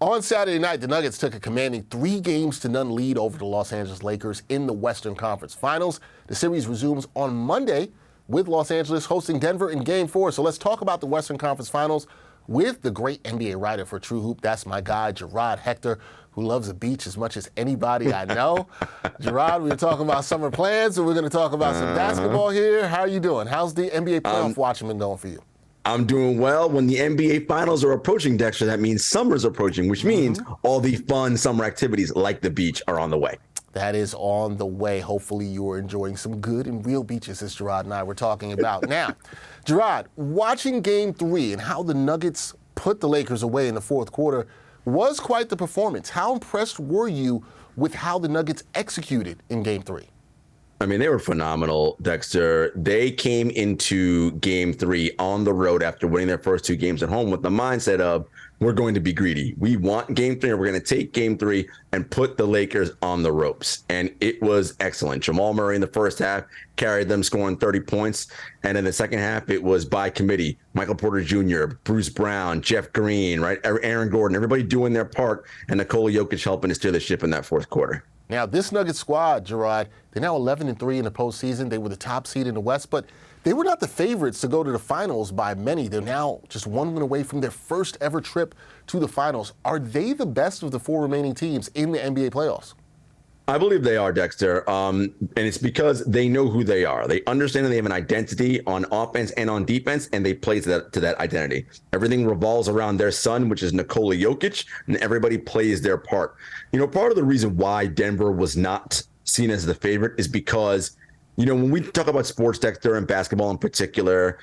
On Saturday night, the Nuggets took a commanding 3-0 lead over the Los Angeles Lakers in the Western Conference Finals. The series resumes on Monday with Los Angeles hosting Denver in Game 4. So let's talk about the Western Conference Finals with the great NBA writer for TrueHoop. That's my guy, Jarod Hector, who loves the beach as much as anybody I know. Jarod, we were talking about summer plans, and we're going to talk about some basketball here. How are you doing? How's the NBA playoff watching been going for you? I'm doing well. When the NBA finals are approaching, Dexter, that means summer's approaching, which means all the fun summer activities like the beach are on the way. That is on the way. Hopefully you are enjoying some good and real beaches, as Jarod and I were talking about. Now, Jarod, watching Game 3 and how the Nuggets put the Lakers away in the fourth quarter was quite the performance. How impressed were you with how the Nuggets executed in Game 3? I mean, they were phenomenal, Dexter. They came into Game 3 on the road after winning their first 2 games at home with the mindset of, we're going to be greedy. We want Game 3, and we're going to take Game 3 and put the Lakers on the ropes. And it was excellent. Jamal Murray in the first half carried them, scoring 30 points. And in the second half, it was by committee. Michael Porter Jr., Bruce Brown, Jeff Green, right? Aaron Gordon, everybody doing their part, and Nikola Jokic helping to steer the ship in that fourth quarter. Now, this Nuggets squad, Jarod, they're now 11-3 in the postseason. They were the top seed in the West, but they were not the favorites to go to the finals by many. They're now just one win away from their first ever trip to the finals. Are they the best of the 4 remaining teams in the NBA playoffs? I believe they are, Dexter, and it's because they know who they are. They understand that they have an identity on offense and on defense, and they play to that identity. Everything revolves around their son, which is Nikola Jokic, and everybody plays their part. You know, part of the reason why Denver was not seen as the favorite is because, you know, when we talk about sports, Dexter, and basketball in particular,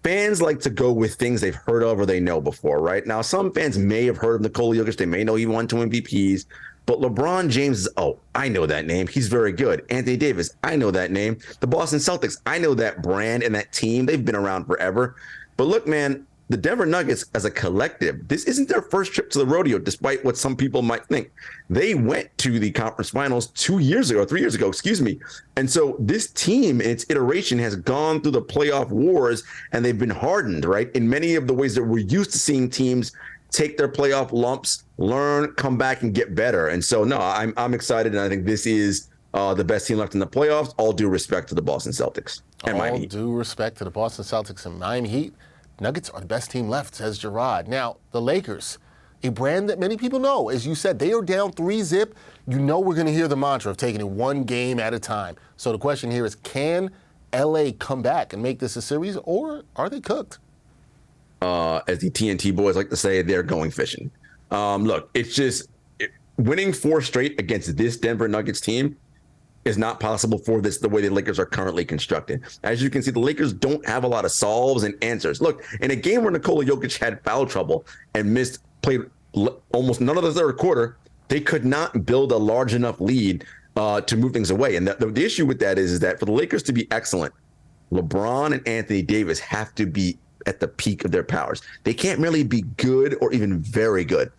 fans like to go with things they've heard of or they know before, right? Now, some fans may have heard of Nikola Jokic. They may know he won 2 MVPs. But LeBron James is, I know that name. He's very good. Anthony Davis, I know that name. The Boston Celtics, I know that brand and that team. They've been around forever. But look, man, the Denver Nuggets as a collective, this isn't their first trip to the rodeo, despite what some people might think. They went to the conference finals 3 years ago, excuse me. And so this team, in its iteration, has gone through the playoff wars, and they've been hardened, right, in many of the ways that we're used to seeing teams take their playoff lumps, learn, come back, and get better. And so, no, I'm excited, and I think this is the best team left in the playoffs. All due respect to the Boston Celtics and Miami Heat. All due respect to the Boston Celtics and Miami Heat. Nuggets are the best team left, says Jarod. Now, the Lakers, a brand that many people know. As you said, they are down 3-0. You know we're going to hear the mantra of taking it one game at a time. So the question here is, can LA come back and make this a series, or are they cooked? As the TNT boys like to say, they're going fishing. Look, it's just winning 4 straight against this Denver Nuggets team is not possible for the way the Lakers are currently constructed. As you can see, the Lakers don't have a lot of solves and answers. Look, in a game where Nikola Jokic had foul trouble and played almost none of the third quarter, they could not build a large enough lead to move things away. And the issue with that is that for the Lakers to be excellent, LeBron and Anthony Davis have to be at the peak of their powers. They can't really be good or even very good.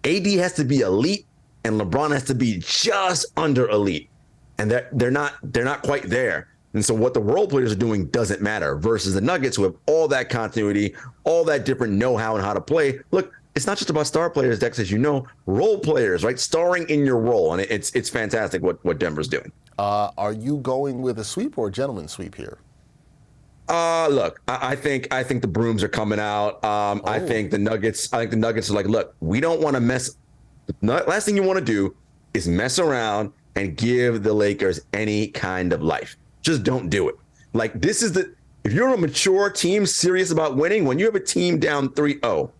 AD has to be elite, and LeBron has to be just under elite, and they're not quite there. And so what the role players are doing doesn't matter. Versus the Nuggets, who have all that continuity, all that different know-how and how to play. Look, it's not just about star players, Dex, as you know, role players, right? Starring in your role, and it's fantastic what Denver's doing. Are you going with a sweep or a gentleman's sweep here? Look, I think the brooms are coming out. I think the Nuggets are like, look, we don't want to mess. Last thing you want to do is mess around and give the Lakers any kind of life. Just don't do it. Like, if you're a mature team serious about winning, when you have a team down 3-0,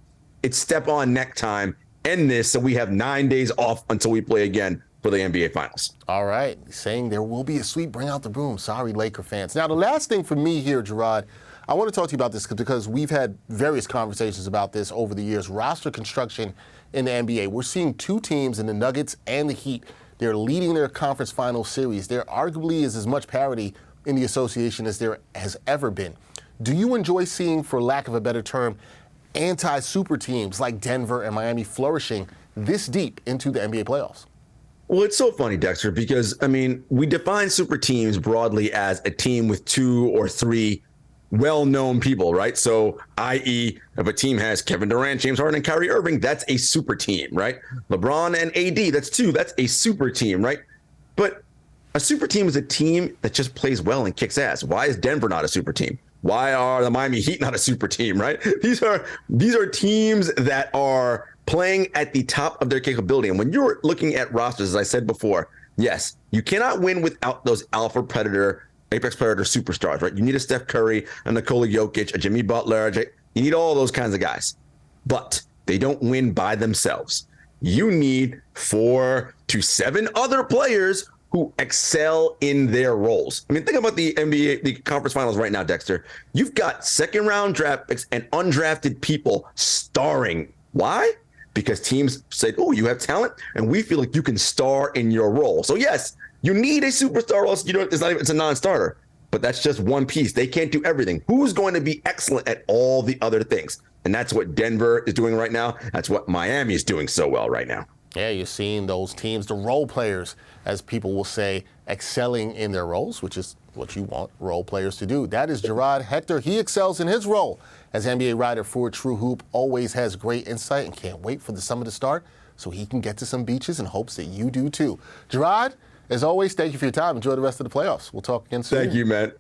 it's step on neck time. End this so we have 9 days off until we play again for the NBA Finals. All right. Saying there will be a sweep, bring out the broom. Sorry, Laker fans. Now, the last thing for me here, Jarod, I want to talk to you about this because we've had various conversations about this over the years. Roster construction in the NBA. We're seeing 2 teams in the Nuggets and the Heat. They're leading their conference final series. There arguably is as much parity in the association as there has ever been. Do you enjoy seeing, for lack of a better term, anti-super teams like Denver and Miami flourishing this deep into the NBA playoffs? Well, it's so funny, Dexter, because, I mean, we define super teams broadly as a team with 2 or 3 well-known people, right? So, i.e., if a team has Kevin Durant, James Harden, and Kyrie Irving, that's a super team, right? LeBron and AD, that's a super team, right? But a super team is a team that just plays well and kicks ass. Why is Denver not a super team? Why are the Miami Heat not a super team, right? These are teams that are playing at the top of their capability. And when you're looking at rosters, as I said before, yes, you cannot win without those alpha predator, apex predator superstars, right? You need a Steph Curry, a Nikola Jokic, a Jimmy Butler. You need all those kinds of guys. But they don't win by themselves. You need 4 to 7 other players who excel in their roles. I mean, think about the NBA, the conference finals right now, Dexter. You've got second-round draft picks and undrafted people starring. Why? Because teams say, oh, you have talent, and we feel like you can star in your role. So, yes, you need a superstar, or else it's a non-starter. But that's just one piece. They can't do everything. Who's going to be excellent at all the other things? And that's what Denver is doing right now. That's what Miami is doing so well right now. Yeah, you're seeing those teams, the role players, as people will say, excelling in their roles, which is what you want role players to do. That is Jarod Hector. He excels in his role as NBA writer for TrueHoop, always has great insight and can't wait for the summer to start so he can get to some beaches and hopes that you do too. Jarod, as always, thank you for your time. Enjoy the rest of the playoffs. We'll talk again soon. Thank you, man.